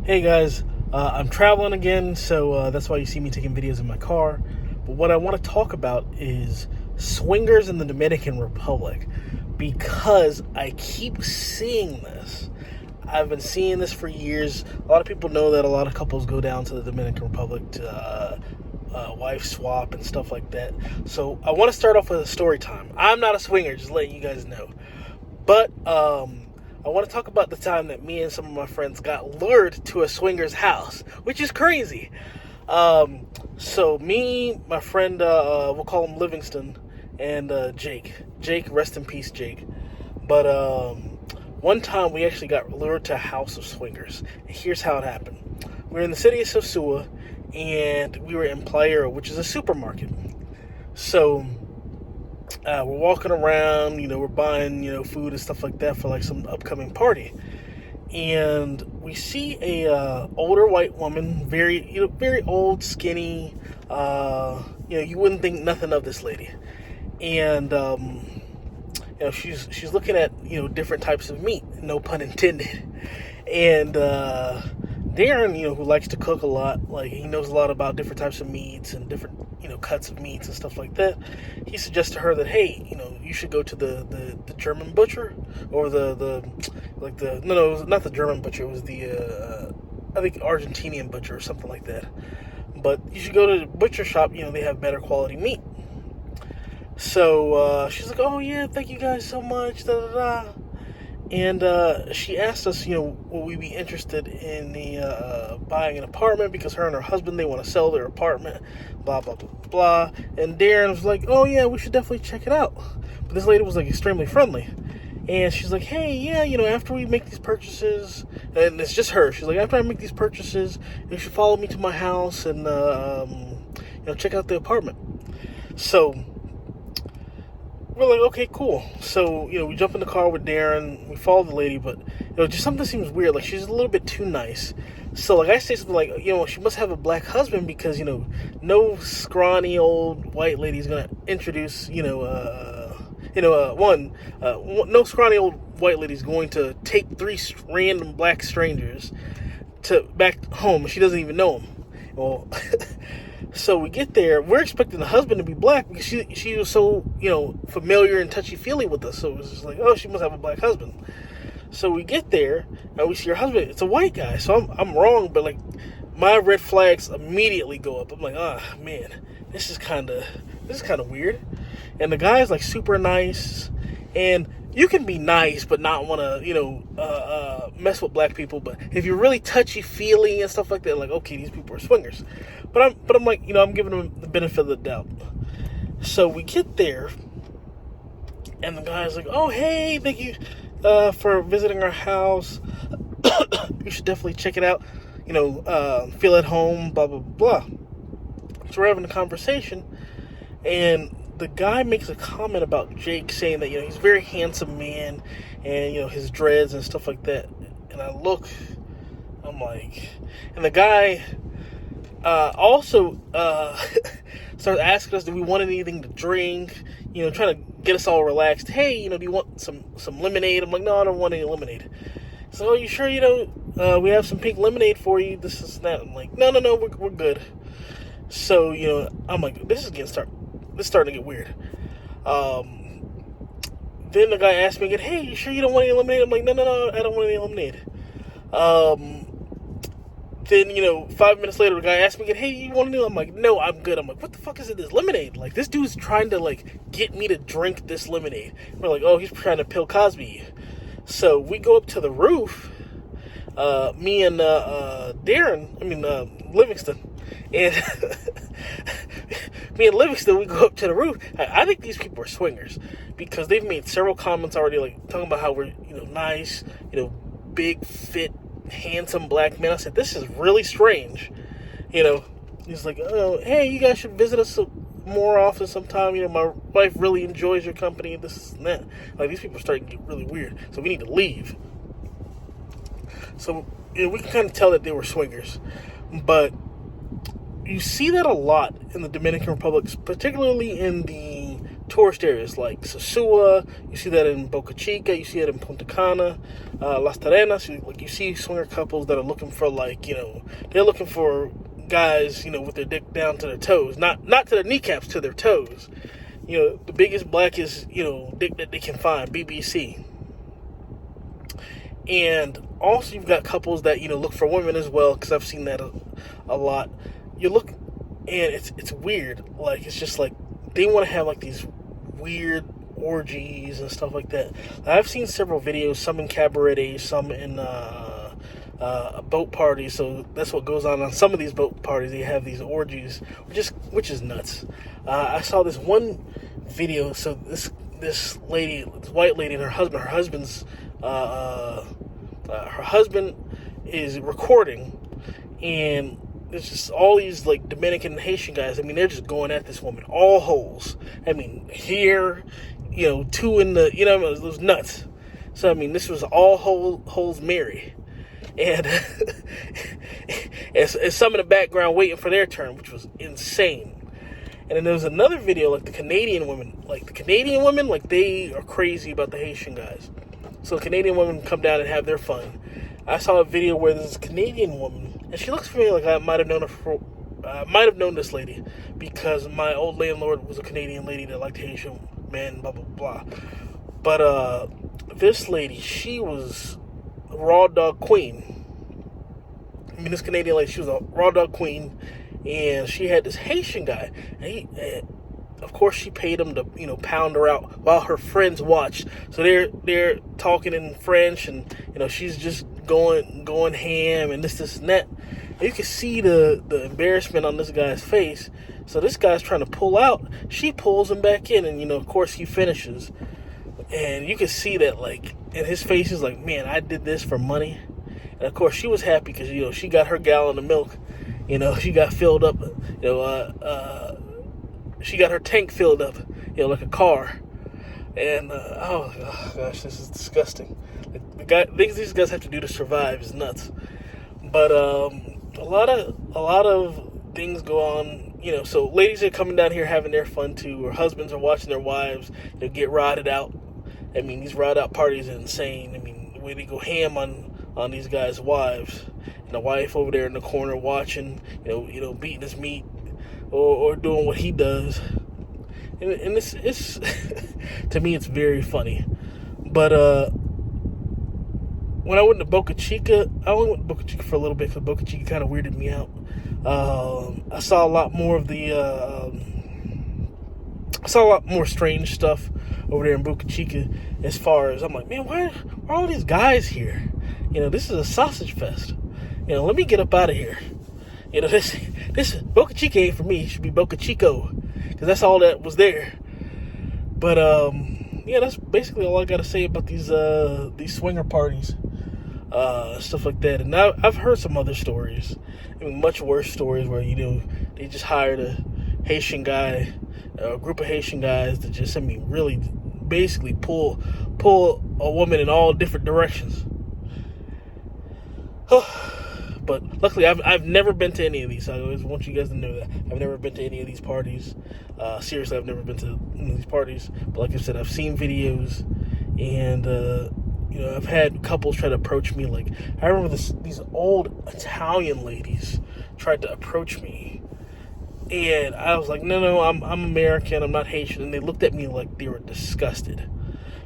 Hey guys, I'm traveling again, so that's why you see me taking videos in my car. But what I want to talk about is swingers in the Dominican Republic because I keep seeing this. I've been seeing this for years. A lot of people know that a lot of couples go down to the Dominican Republic to wife swap and stuff like that. So I want to start off with a story time. I'm not a swinger, just letting you guys know. But I want to talk about the time that me and some of my friends got lured to a swinger's house, which is crazy. So me, my friend, we'll call him Livingston, and Jake. Jake, rest in peace, Jake. But one time we actually got lured to a house of swingers. And here's how it happened. We were in the city of Sosua, and we were in Playa, which is a supermarket. So we're walking around, we're buying, food and stuff like that for like some upcoming party. And we see a older white woman, very old, skinny. You wouldn't think nothing of this lady. And she's looking at different types of meat, no pun intended. And Darren, who likes to cook a lot, like he knows a lot about different types of meats and different cuts of meats and stuff like that. He suggests to her that, hey, you should go to the German butcher, or no, it was not the German butcher, it was the I think Argentinian butcher or something like that. But you should go to the butcher shop, they have better quality meat. So she's like, oh yeah, thank you guys so much, da da da. And she asked us, would we be interested in buying an apartment, because her and her husband, they want to sell their apartment, blah, blah, blah, blah. And Darren was like, oh, yeah, we should definitely check it out. But this lady was, like, extremely friendly. And she's like, hey, yeah, after we make these purchases, and it's just her. She's like, after I make these purchases, you should follow me to my house and, check out the apartment. So we're like, okay, cool. So, we jump in the car with Darren, we follow the lady, but, just something seems weird. Like, she's a little bit too nice. So, like, I say something like, she must have a black husband, because, no scrawny old white lady is going to introduce, no scrawny old white lady is going to take three random black strangers back home, and she doesn't even know them. Well, so we get there. We're expecting the husband to be black, because she was so, familiar and touchy-feely with us. So it was just like, oh, she must have a black husband. So we get there, and we see her husband. It's a white guy. So I'm wrong, but, like, my red flags immediately go up. I'm like, man, this is kind of weird. And the guy's, like, super nice. And you can be nice but not want to, mess with black people. But if you're really touchy-feely and stuff like that, like, okay, these people are swingers. But I'm like, I'm giving them the benefit of the doubt. So we get there, and the guy's like, oh, hey, thank you for visiting our house. You should definitely check it out. Feel at home, blah, blah, blah. So we're having a conversation, and the guy makes a comment about Jake, saying that, he's a very handsome man, and, his dreads and stuff like that. And I look, I'm like, and the guy also starts asking us, do we want anything to drink, trying to get us all relaxed. Hey, do you want some lemonade? I'm like, no, I don't want any lemonade. So, are you sure, we have some pink lemonade for you, this is that. I'm like, no, we're good. So, I'm like, this is starting to get weird. Then the guy asked me again, hey, you sure you don't want any lemonade? I'm like, no, I don't want any lemonade. Then, 5 minutes later, the guy asked me again, hey, you want any? I'm like, no, I'm good. I'm like, what the fuck is in this lemonade? Like, this dude's trying to, like, get me to drink this lemonade. We're like, oh, he's trying to Bill Cosby you. So we go up to the roof, me and Livingston, and me and Livingston, we go up to the roof. I think these people are swingers, because they've made several comments already, like, talking about how we're, nice, big, fit, handsome black men. I said, this is really strange. He's like, oh, hey, you guys should visit us more often sometime. My wife really enjoys your company, this and that. Like, these people are starting to get really weird, so we need to leave. So, we can kind of tell that they were swingers. But you see that a lot in the Dominican Republic, particularly in the tourist areas like Sosua. You see that in Boca Chica. You see it in Punta Cana, Las Terrenas. You see swinger couples that are looking for, like, they're looking for guys, with their dick down to their toes, not to their kneecaps, to their toes. The biggest, blackest, dick that they can find, BBC. And also you've got couples that, look for women as well, because I've seen that a lot. You look, and it's weird. Like, it's just like, they want to have, like, these weird orgies and stuff like that. I've seen several videos, some in cabarets, some in boat parties. So that's what goes on some of these boat parties. They have these orgies, which is nuts. I saw this one video. So this lady, this white lady, and her husband is recording, and there's just all these, like, Dominican and Haitian guys. I mean, they're just going at this woman, all holes. I mean, here, two in the, it was nuts. So, I mean, this was all holes Mary. And, and some in the background waiting for their turn, which was insane. And then there was another video, like, the Canadian women, like, they are crazy about the Haitian guys. So Canadian women come down and have their fun. I saw a video where there's a Canadian woman, and she looks familiar, like I might have known this lady, because my old landlord was a Canadian lady that liked Haitian men, blah, blah, blah. But this lady, she was a raw dog queen. I mean, this Canadian lady, she was a raw dog queen, and she had this Haitian guy, and of course, she paid him to, pound her out while her friends watched. So they're talking in French, and she's just going ham and this and that. And you can see the embarrassment on this guy's face. So this guy's trying to pull out. She pulls him back in, and of course he finishes. And you can see that, like, and his face is like, man, I did this for money. And of course she was happy because she got her gallon of milk. She got filled up. She got her tank filled up, like a car. And, oh gosh, this is disgusting. Like, things these guys have to do to survive is nuts. But, a lot of things go on, so ladies are coming down here having their fun too, or husbands are watching their wives, get rotted out. I mean, these rotted out parties are insane. I mean, the way they go ham on these guys' wives, and the wife over there in the corner watching, beating his meat, or doing what he does. And it's to me, it's very funny. But when I went to Boca Chica, I only went to Boca Chica for a little bit because Boca Chica kind of weirded me out. I saw a lot more of strange stuff over there in Boca Chica. As far as, I'm like, man, why are all these guys here? This is a sausage fest. Let me get up out of here. This Boca Chica ain't for me. It should be Boca Chico, because that's all that was there. But yeah, that's basically all I got to say about these swinger parties, stuff like that. And I've heard some other stories, much worse stories where they just hired a Haitian guy, a group of Haitian guys to just, really basically pull a woman in all different directions. But luckily, I've never been to any of these. I always want you guys to know that I've never been to any of ththese parties. Seriously, I've never been to any of these parties. But like I said, I've seen videos, and I've had couples try to approach me. Like, I remember these old Italian ladies tried to approach me, and I was like, no, I'm American. I'm not Haitian. And they looked at me like they were disgusted,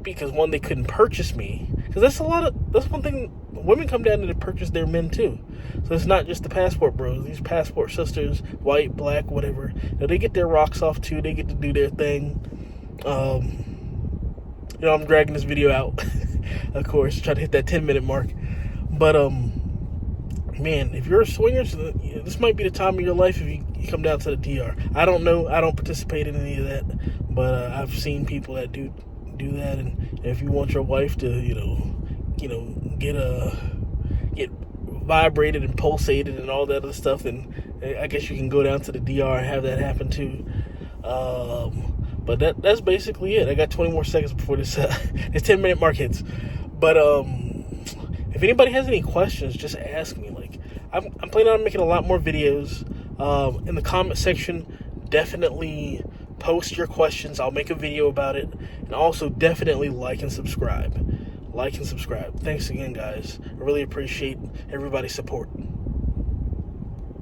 because one, they couldn't purchase me, because that's one thing. Women come down to purchase their men too. So it's not just the passport bros. These passport sisters, white, black, whatever, they get their rocks off too. They get to do their thing. I'm dragging this video out, of course, trying to hit that 10-minute mark. But man, if you're a swinger, this might be the time of your life if you come down to the DR. I don't know. I don't participate in any of that, but I've seen people that do that. And if you want your wife to, get vibrated and pulsated and all that other stuff, and I guess you can go down to the DR and have that happen too. But that's basically it. I got 20 more seconds before this 10-minute mark hits. But if anybody has any questions, just ask me. Like, I'm planning on making a lot more videos. In the comment section, definitely Post your questions. I'll make a video about it. And also definitely like and subscribe. Like and subscribe. Thanks again, guys. I really appreciate everybody's support.